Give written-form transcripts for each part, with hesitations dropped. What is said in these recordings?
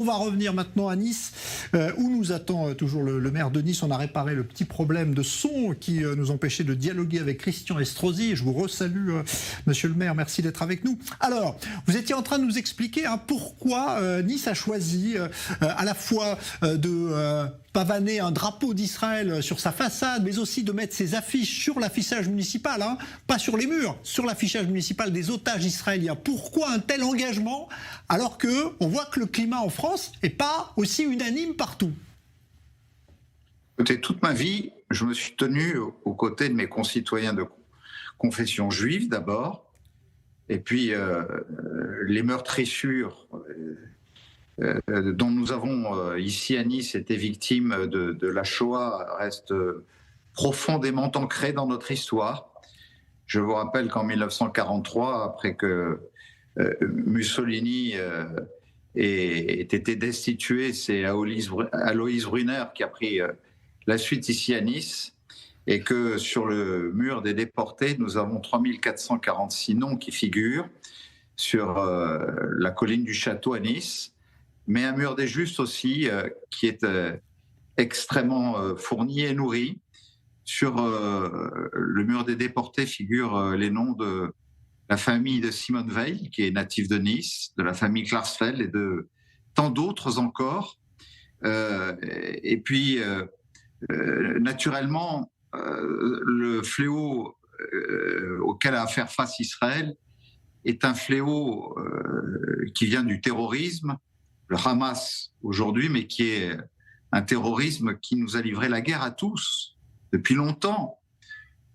va revenir maintenant à Nice, où nous attend toujours le maire de Nice. On a réparé le petit problème de son qui nous empêchait de dialoguer avec Christian Estrosi. Je vous resalue, monsieur le maire, merci d'être avec nous. Alors, vous étiez en train de nous expliquer pourquoi Nice a choisi à la fois de pavaner un drapeau d'Israël sur sa façade, mais aussi de mettre ses affiches sur l'affichage municipal, pas sur les murs, sur l'affichage municipal des otages israéliens. Pourquoi un tel engagement alors qu'on voit que le climat en France n'est pas aussi unanime partout? Écoutez, toute ma vie, je me suis tenu aux côtés de mes concitoyens de confession juive d'abord, et puis les meurtrissures dont nous avons ici à Nice été victimes de la Shoah restent profondément ancrées dans notre histoire. Je vous rappelle qu'en 1943, après que Mussolini ait été destitué, c'est Aloïs Brunner qui a pris la suite ici à Nice, et que sur le mur des déportés, nous avons 3446 noms qui figurent sur la colline du Château à Nice, mais un mur des justes aussi qui est extrêmement fourni et nourri. Sur le mur des déportés figurent les noms de la famille de Simone Veil, qui est native de Nice, de la famille Klarsfeld et de tant d'autres encore. Et puis, naturellement, le fléau auquel a à faire face Israël est un fléau qui vient du terrorisme, le Hamas aujourd'hui, mais qui est un terrorisme qui nous a livré la guerre à tous depuis longtemps,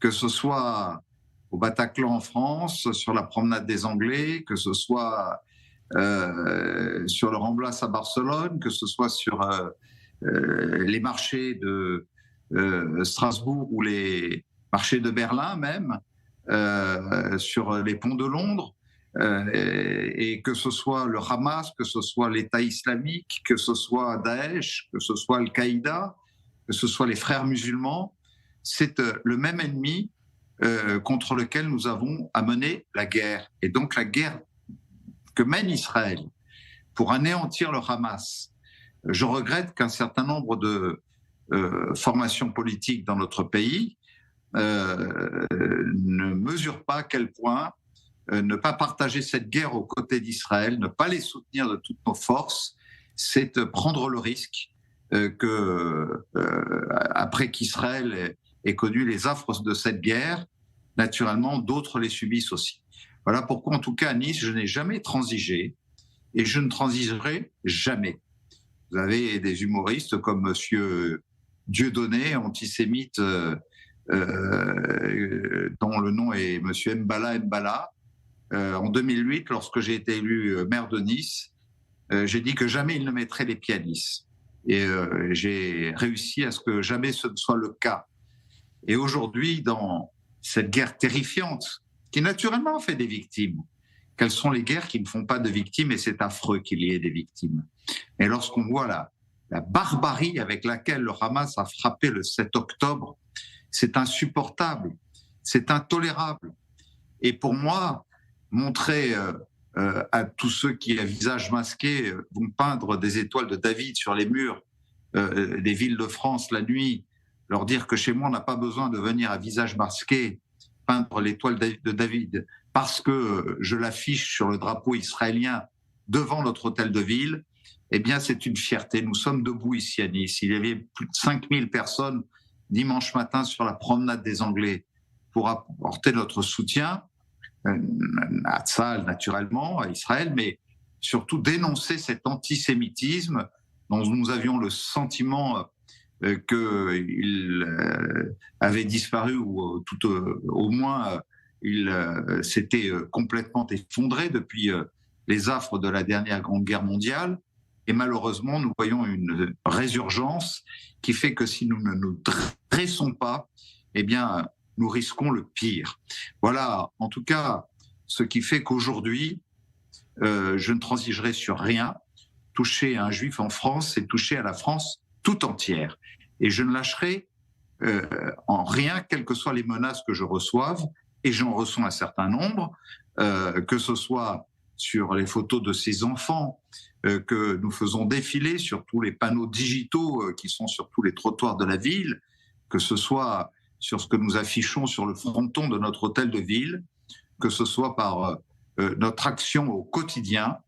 que ce soit au Bataclan en France, sur la promenade des Anglais, que ce soit sur le Ramblas à Barcelone, que ce soit sur les marchés de Strasbourg ou les marchés de Berlin même, sur les ponts de Londres, et que ce soit le Hamas, que ce soit l'État islamique, que ce soit Daesh, que ce soit Al-Qaïda, que ce soit les frères musulmans, c'est le même ennemi contre lequel nous avons à mener la guerre. Et donc la guerre que mène Israël pour anéantir le Hamas. Je regrette qu'un certain nombre de formations politiques dans notre pays ne mesurent pas à quel point ne pas partager cette guerre aux côtés d'Israël, ne pas les soutenir de toutes nos forces, c'est prendre le risque après qu'Israël ait connu les affres de cette guerre, naturellement, d'autres les subissent aussi. Voilà pourquoi, en tout cas, à Nice, je n'ai jamais transigé et je ne transigerai jamais. Vous avez des humoristes comme Monsieur Dieudonné, antisémite, dont le nom est Monsieur Mbala. En 2008, lorsque j'ai été élu maire de Nice, j'ai dit que jamais il ne mettrait les pieds à Nice. Et j'ai réussi à ce que jamais ce ne soit le cas. Et aujourd'hui, dans cette guerre terrifiante, qui naturellement fait des victimes, quelles sont les guerres qui ne font pas de victimes? Et c'est affreux qu'il y ait des victimes. Et lorsqu'on voit la barbarie avec laquelle le Hamas a frappé le 7 octobre, c'est insupportable, c'est intolérable. Et pour moi, montrer à tous ceux qui, à visage masqué, vont peindre des étoiles de David sur les murs des villes de France la nuit, leur dire que chez moi, on n'a pas besoin de venir à visage masqué peindre l'étoile de David parce que je l'affiche sur le drapeau israélien devant notre hôtel de ville, eh bien, c'est une fierté. Nous sommes debout ici à Nice. Il y avait plus de 5000 personnes dimanche matin sur la promenade des Anglais pour apporter notre soutien à Tzahal, naturellement, à Israël, mais surtout dénoncer cet antisémitisme dont nous avions le sentiment qu'il avait disparu ou tout au moins il s'était complètement effondré depuis les affres de la dernière Grande Guerre mondiale. Et malheureusement, nous voyons une résurgence qui fait que si nous ne nous dressons pas, eh bien, nous risquons le pire. Voilà, en tout cas, ce qui fait qu'aujourd'hui, je ne transigerai sur rien. Toucher à un juif en France, c'est toucher à la France tout entière. Et je ne lâcherai en rien, quelles que soient les menaces que je reçoive, et j'en reçois un certain nombre, que ce soit sur les photos de ces enfants que nous faisons défiler sur tous les panneaux digitaux qui sont sur tous les trottoirs de la ville, que ce soit sur ce que nous affichons sur le fronton de notre hôtel de ville, que ce soit par notre action au quotidien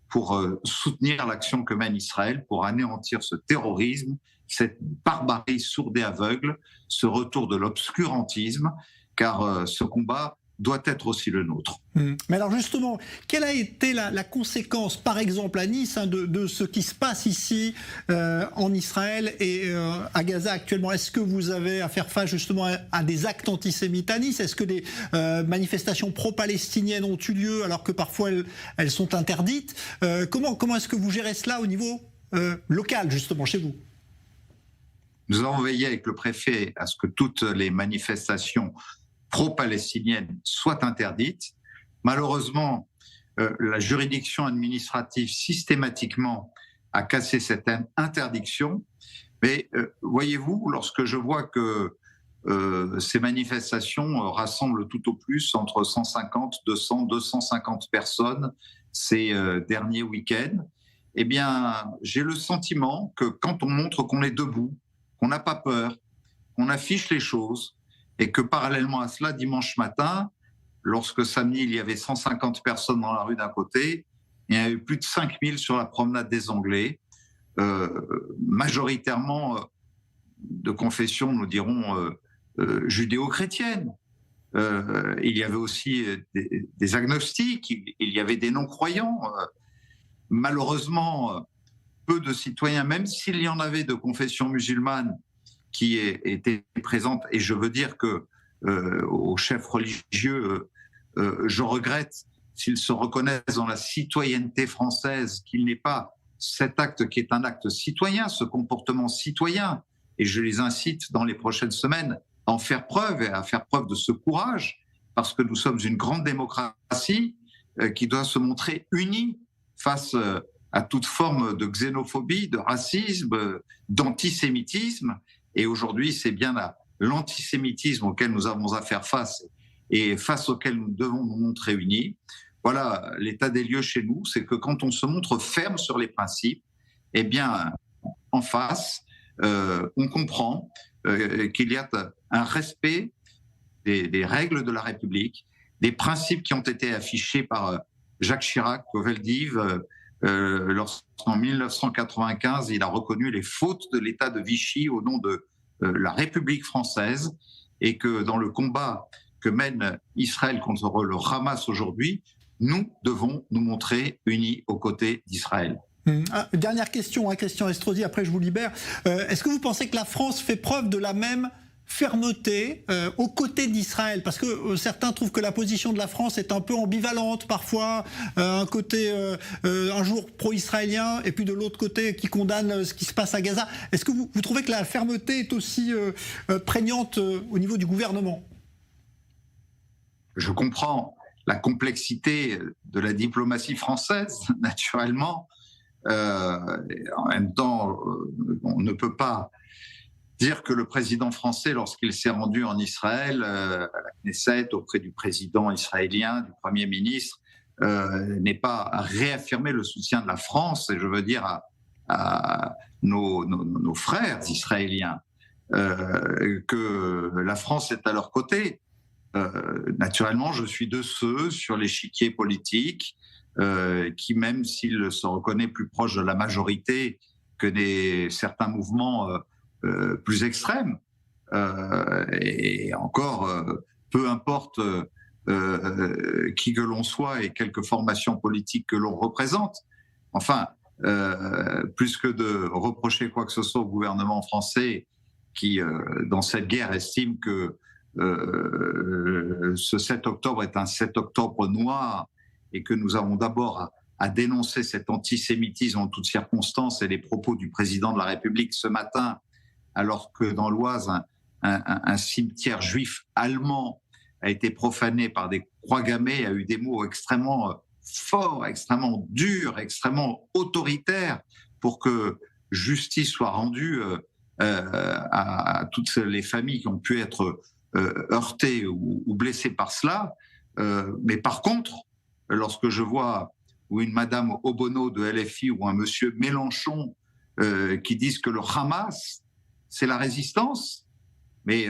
pour soutenir l'action que mène Israël, pour anéantir ce terrorisme, cette barbarie sourde et aveugle, ce retour de l'obscurantisme, car ce combat doit être aussi le nôtre. Mais alors justement, quelle a été la conséquence, par exemple à Nice, de ce qui se passe ici en Israël et à Gaza actuellement? Est-ce que vous avez à faire face justement à des actes antisémites à Nice? Est-ce que des manifestations pro-palestiniennes ont eu lieu alors que parfois elles sont interdites? Comment est-ce que vous gérez cela au niveau local, justement, chez vous? Nous avons veillé avec le préfet à ce que toutes les manifestations pro-palestiniennes soient interdites. Malheureusement, la juridiction administrative systématiquement a cassé cette interdiction. Mais voyez-vous, lorsque je vois que ces manifestations rassemblent tout au plus entre 150, 200, 250 personnes ces derniers week-ends, eh bien, j'ai le sentiment que quand on montre qu'on est debout, qu'on n'a pas peur, qu'on affiche les choses, et que parallèlement à cela, dimanche matin, lorsque samedi, il y avait 150 personnes dans la rue d'un côté, il y a eu plus de 5000 sur la promenade des Anglais, majoritairement de confession, nous dirons, judéo-chrétienne. Il y avait aussi des agnostiques, il y avait des non-croyants. Malheureusement, peu de citoyens, même s'il y en avait de confession musulmane, qui était présente, et je veux dire que aux chefs religieux, je regrette s'ils se reconnaissent dans la citoyenneté française, qu'il n'est pas cet acte qui est un acte citoyen, ce comportement citoyen, et je les incite dans les prochaines semaines à en faire preuve et à faire preuve de ce courage, parce que nous sommes une grande démocratie qui doit se montrer unie face à toute forme de xénophobie, de racisme, d'antisémitisme. Et aujourd'hui, c'est bien l'antisémitisme auquel nous avons à faire face et face auquel nous devons nous montrer unis. Voilà, l'état des lieux chez nous, c'est que quand on se montre ferme sur les principes, eh bien, en face, on comprend qu'il y a un respect des règles de la République, des principes qui ont été affichés par Jacques Chirac au Veldiv, lorsqu'en 1995, il a reconnu les fautes de l'État de Vichy au nom de la République française, et que dans le combat que mène Israël contre le Hamas aujourd'hui, nous devons nous montrer unis aux côtés d'Israël. Dernière question, Christian Estrosi, après je vous libère. Est-ce que vous pensez que la France fait preuve de la même fermeté aux côtés d'Israël? Parce que certains trouvent que la position de la France est un peu ambivalente parfois, un côté un jour pro-israélien et puis de l'autre côté qui condamne ce qui se passe à Gaza. Est-ce que vous trouvez que la fermeté est aussi prégnante au niveau du gouvernement? Je comprends la complexité de la diplomatie française, naturellement. En même temps, on ne peut pas dire que le président français, lorsqu'il s'est rendu en Israël, à la Knesset, auprès du président israélien, du Premier ministre, n'ait pas réaffirmé le soutien de la France, et je veux dire à nos frères israéliens, que la France est à leur côté. Naturellement, je suis de ceux sur l'échiquier politique qui, même s'il se reconnaît plus proche de la majorité que certains mouvements plus extrêmes, et encore, peu importe qui que l'on soit et quelques formations politiques que l'on représente, enfin, plus que de reprocher quoi que ce soit au gouvernement français qui, dans cette guerre, estime que ce 7 octobre est un 7 octobre noir et que nous avons d'abord à dénoncer cet antisémitisme en toutes circonstances, et les propos du président de la République ce matin, alors que dans l'Oise, un cimetière juif allemand a été profané par des croix gammées, a eu des mots extrêmement forts, extrêmement durs, extrêmement autoritaires pour que justice soit rendue à toutes les familles qui ont pu être heurtées ou blessées par cela. Mais par contre, lorsque je vois ou une Madame Obono de LFI ou un Monsieur Mélenchon qui disent que le Hamas, c'est la résistance. Mais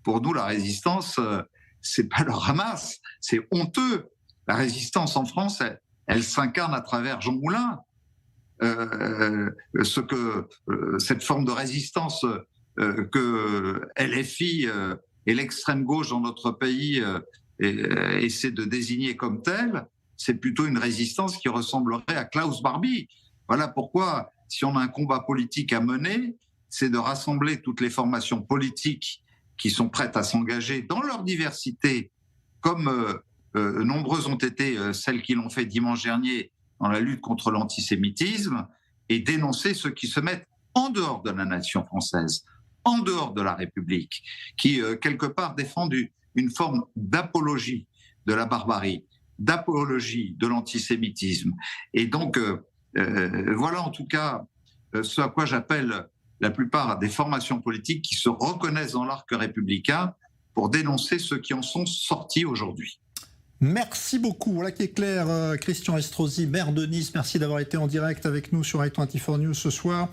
pour nous, la résistance, c'est pas le Hamas, c'est honteux. La résistance en France, elle s'incarne à travers Jean Moulin. Cette forme de résistance que LFI et l'extrême gauche dans notre pays essaient de désigner comme telle, c'est plutôt une résistance qui ressemblerait à Klaus Barbie. Voilà pourquoi, si on a un combat politique à mener, c'est de rassembler toutes les formations politiques qui sont prêtes à s'engager dans leur diversité, comme nombreuses ont été celles qui l'ont fait dimanche dernier dans la lutte contre l'antisémitisme, et dénoncer ceux qui se mettent en dehors de la nation française, en dehors de la République, qui quelque part défendent une forme d'apologie de la barbarie, d'apologie de l'antisémitisme. Et donc, voilà en tout cas ce à quoi j'appelle la plupart des formations politiques qui se reconnaissent dans l'arc républicain pour dénoncer ceux qui en sont sortis aujourd'hui. Merci beaucoup. Voilà qui est clair. Christian Estrosi, maire de Nice, merci d'avoir été en direct avec nous sur i24 News ce soir.